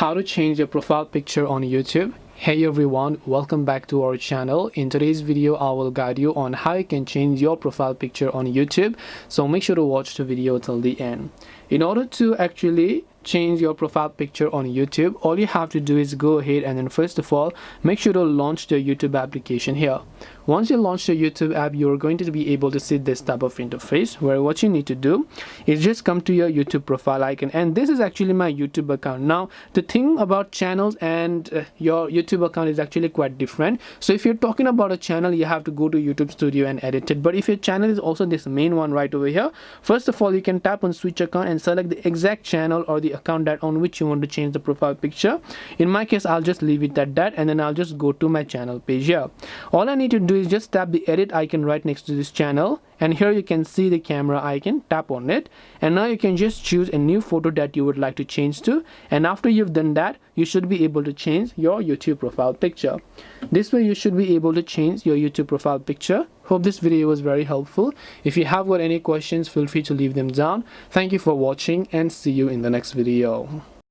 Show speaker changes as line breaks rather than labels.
How to change your profile picture on YouTube. Hey everyone, welcome back to our channel. In today's video I will guide you on how you can change your profile picture on YouTube, so make sure to watch the video till the end. In order to actually change your profile picture on YouTube, all you have to do is go ahead and then first of all make sure to launch the YouTube application here. Once you launch the YouTube app, you're going to be able to see this type of interface where what you need to do is just come to your YouTube profile icon, and this is actually my YouTube account. Now the thing about channels and your YouTube account is actually quite different. So if you're talking about a channel, you have to go to YouTube Studio and edit it, but if your channel is also this main one right over here, first of all you can tap on switch account and select the exact channel or the account that on which you want to change the profile picture. In my case I'll just leave it at that, and then I'll just go to my channel page here. All I need to do is just tap the edit icon right next to this channel, and here you can see the camera icon. Tap on it, and now you can just choose a new photo that you would like to change to, and after you've done that you should be able to change your YouTube profile picture. This way you should be able to change your YouTube profile picture. Hope this video was very helpful. If you have got any questions, feel free to leave them down. Thank you for watching and see you in the next video.